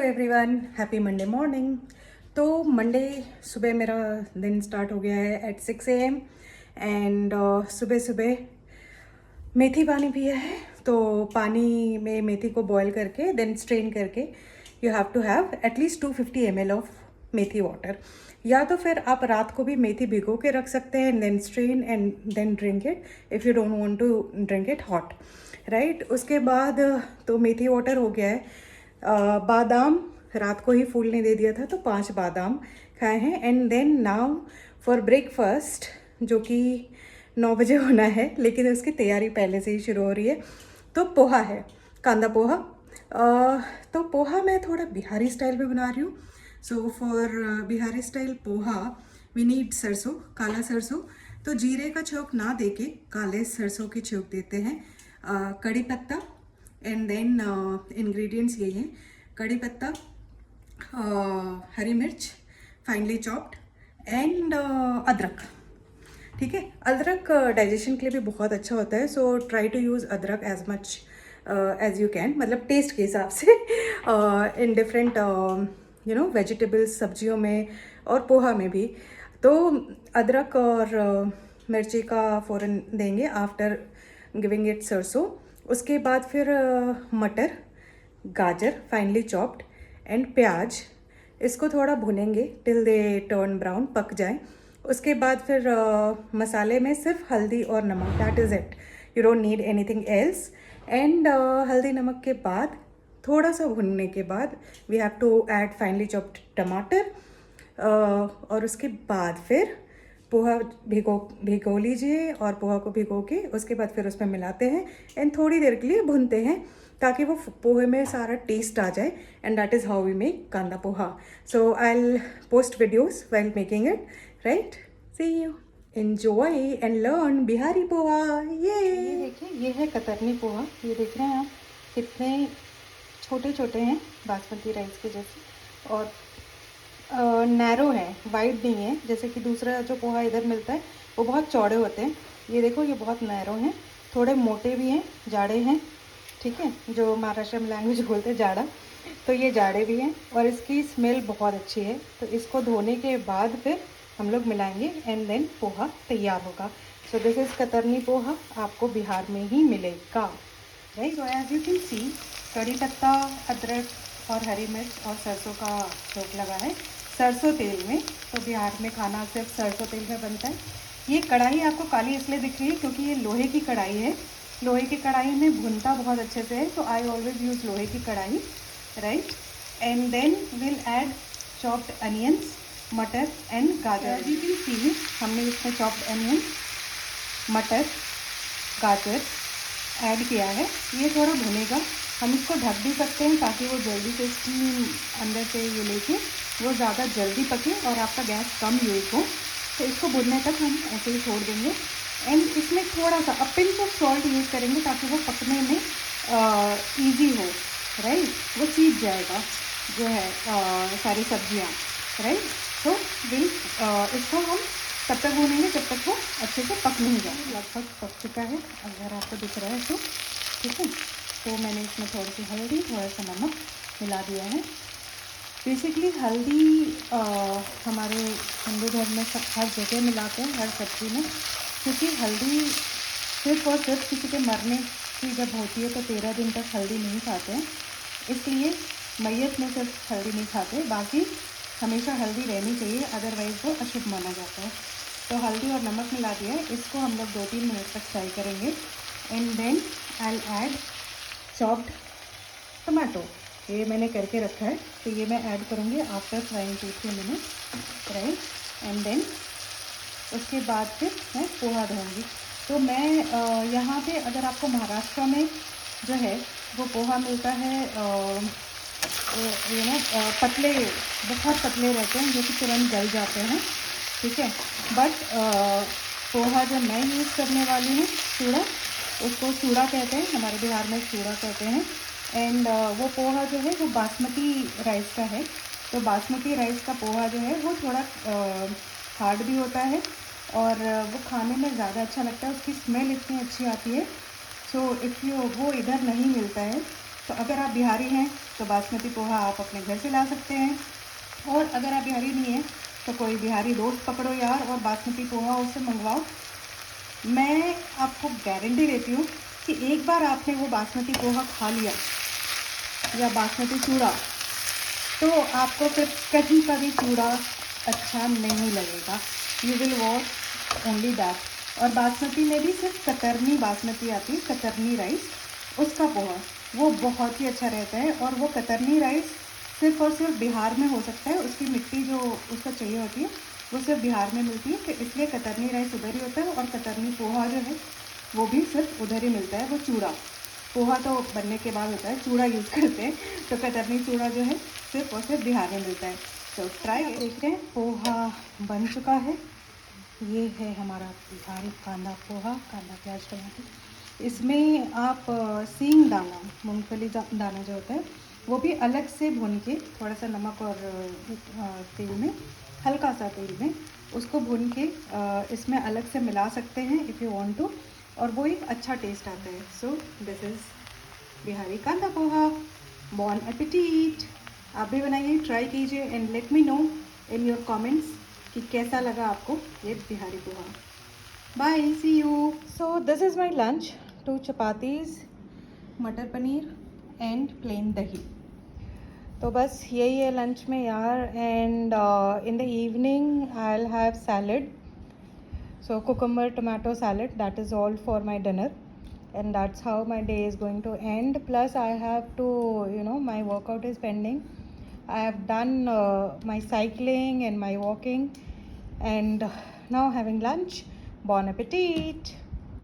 Everyone, happy Monday morning. तो Monday सुबह मेरा दिन स्टार्ट हो गया है एट 6 AM एंड सुबह सुबह मेथी पानी पिया है। तो पानी में मेथी को बॉईल करके देन स्ट्रेन करके you have to have at least 250 ml of methi water. या तो फिर आप रात को भी मेथी भिगो के रख सकते हैं and then strain and then drink it if you don't want to drink it hot, right. उसके बाद तो मेथी वाटर हो गया है। बादाम रात को ही फूलने दे दिया था तो 5 बादाम खाए हैं। And then now for breakfast, जो कि 9 बजे होना है लेकिन उसकी तैयारी पहले से ही शुरू हो रही है। तो पोहा है, कांदा पोहा। तो पोहा मैं थोड़ा बिहारी स्टाइल में बना रही हूँ। So for Bihari style poha we need sarson, काला सरसों। तो जीरे का छौंक ना देके काले सरसों की छौंक देते हैं। कड़ी पत्ता एंड देन इंग्रेडिएंट्स यही हैं: कड़ी पत्ता, हरी मिर्च फाइनली चॉप्ड एंड अदरक। ठीक है, अदरक डाइजेशन के लिए भी बहुत अच्छा होता है। So try to use adrak as much as you can, मतलब टेस्ट के हिसाब से इन डिफरेंट वेजिटेबल्स, सब्जियों में और पोहा में भी। तो अदरक और मिर्ची का फ़ौरन देंगे आफ्टर गिविंग इट सरसों। उसके बाद फिर मटर, गाजर फाइनली चॉप्ड एंड प्याज, इसको थोड़ा भुनेंगे टिल दे टर्न ब्राउन, पक जाए। उसके बाद फिर मसाले में सिर्फ हल्दी और नमक, that is it, you don't need anything else. And हल्दी नमक के बाद थोड़ा सा भुनने के बाद we have to add finally chopped tamatar. और उसके बाद फिर पोहा भिगो लीजिए और पोहा को भिगो के उसके बाद फिर उसमें मिलाते हैं एंड थोड़ी देर के लिए भूनते हैं ताकि वो पोहे में सारा टेस्ट आ जाए। And that is how we make kanda poha. So I will post videos while making it, right. See you, enjoy and learn Bihari poha. ये देखिए, ये है कतरनी पोहा। ये देख रहे हैं आप कितने छोटे छोटे हैं, बासमती राइस के जैसे, और नैरो है, वाइड नहीं है जैसे कि दूसरा जो पोहा इधर मिलता है वो बहुत चौड़े होते हैं। ये देखो, ये बहुत नैरो हैं, थोड़े मोटे भी हैं, जाड़े हैं। ठीक है, जो महाराष्ट्र में लैंग्वेज बोलते हैं जाड़ा, तो ये जाड़े भी हैं और इसकी स्मेल बहुत अच्छी है। तो इसको धोने के बाद फिर हम लोग मिलाएंगे एंड देन पोहा तैयार होगा। सो दिस इज़ कतरनी पोहा, आपको बिहार में ही मिलेगा, right. So as you can see, कड़ी पत्ता, अदरक और हरी मिर्च और सरसों का छौंक लगा है सरसों तेल में। तो बिहार में खाना सिर्फ सरसों तेल में बनता है। ये कढ़ाई आपको काली इसलिए दिख रही है क्योंकि ये लोहे की कढ़ाई है। लोहे की कढ़ाई में भुनता बहुत अच्छे से है, तो आई ऑलवेज यूज़ लोहे की कढ़ाई, right. And then will add chopped onions, matar and gajar. You can see, हमने इसमें चॉप्ड अनियन, मटर, गाजर ऐड किया है। ये थोड़ा भुनेगा, हम इसको ढक भी सकते हैं ताकि वो जल्दी से स्टीम अंदर से ये लेके वो ज़्यादा जल्दी पके और आपका गैस कम यूज़ हो। तो इसको भुनने तक हम ऐसे ही छोड़ देंगे। एंड इसमें थोड़ा सा पिंच ऑफ सॉल्ट यूज़ करेंगे ताकि वो पकने में ईजी हो, राइट। वो सीज जाएगा जो है सारी सब्जियाँ, राइट। तो इसको हम तब तक भूनेंगे जब तक वो अच्छे से पक नहीं जाए। लगभग पक चुका है, अगर आपको दिख रहा है तो, ठीक है। तो मैंने इसमें थोड़ी सी हल्दी, थोड़ा सा नमक मिला दिया है। बेसिकली हल्दी हमारे हिंदू धर्म में सब हर जगह मिलाते हैं, हर सब्जी में, क्योंकि हल्दी सिर्फ और सिर्फ किसी के मरने की जब होती है तो 13 दिन तक हल्दी नहीं खाते हैं, इसलिए मैयत में सिर्फ हल्दी नहीं खाते, बाकी हमेशा हल्दी रहनी चाहिए, अदरवाइज़ वो अशुभ माना जाता है। तो हल्दी और नमक मिला दिया है, इसको हम लोग 2-3 मिनट तक फ्राई करेंगे। And then I will add chopped tomato, ये मैंने करके रखा है, तो ये मैं ऐड करूँगी after frying 2-3 minute, right. And then उसके बाद फिर मैं पोहा धोऊँगी। तो मैं यहाँ पे अगर आपको महाराष्ट्र में जो है वो पोहा मिलता है, ये ना पतले, बहुत पतले रहते हैं जो कि तुरंत गल जाते हैं, ठीक है। बट पोहा जो मैं यूज़ करने वाली हूँ, चूड़ा, उसको चूड़ा कहते हैं, हमारे बिहार में चूड़ा कहते हैं। एंड वो पोहा जो है वो बासमती राइस का है। तो बासमती राइस का पोहा जो है वो थोड़ा हार्ड भी होता है और वो खाने में ज़्यादा अच्छा लगता है, उसकी स्मेल इतनी अच्छी आती है। सो इफ़ यू वो इधर नहीं मिलता है, तो अगर आप बिहारी हैं तो बासमती पोहा आप अपने घर से ला सकते हैं। और अगर आप बिहारी नहीं हैं तो कोई बिहारी दोस्त पकड़ो यार और बासमती पोहा उससे मंगवाओ। मैं आपको गारंटी देती हूँ कि एक बार आपने वो बासमती पोहा खा लिया या बासमती चूड़ा, तो आपको फिर कहीं का भी चूड़ा अच्छा नहीं लगेगा। You will what only that. और बासमती में भी सिर्फ कतरनी बासमती आती है, कतरनी राइस, उसका पोहा वो बहुत ही अच्छा रहता है। और वो कतरनी राइस सिर्फ और सिर्फ बिहार में हो सकता है, उसकी मिट्टी जो उसको चाहिए होती है वो सिर्फ बिहार में मिलती है, तो इसलिए कतरनी राइस उधर ही होता है। और कतरनी पोहा जो है वो भी सिर्फ उधर ही मिलता है। वो चूड़ा पोहा तो बनने के बाद होता है, चूड़ा यूज़ करते हैं, तो कतरनी चूड़ा जो है सिर्फ और सिर्फ बिहार में मिलता है। तो ट्राई देख रहे हैं, पोहा बन चुका है। ये है हमारा बिहारी कांदा पोहा, कांदा प्याज टमाटर। इसमें आप सींग दाना, मूंगफली दाना जो होता है वो भी अलग से भून के थोड़ा सा नमक और तेल में, हल्का सा तेल में उसको भून के इसमें अलग से मिला सकते हैं इफ़ यू वांट टू, और वो एक अच्छा टेस्ट आता है। सो दिस इज़ बिहारी कांदा पोहा। बॉन एपिटीट। आप भी बनाइए, ट्राई कीजिए and let me know in your comments कि कैसा लगा आपको ये Bihari poha. Bye, see you. So this is my lunch, 2 chapatis, matar paneer and plane दही। तो बस यही है लंच में यार। And in the evening I will have salad, so cucumber tomato salad, that is all for my dinner. And that's how my day is going to end. Plus I have to, my workout is pending. I have done my cycling and my walking, and now having lunch. Bon appetit.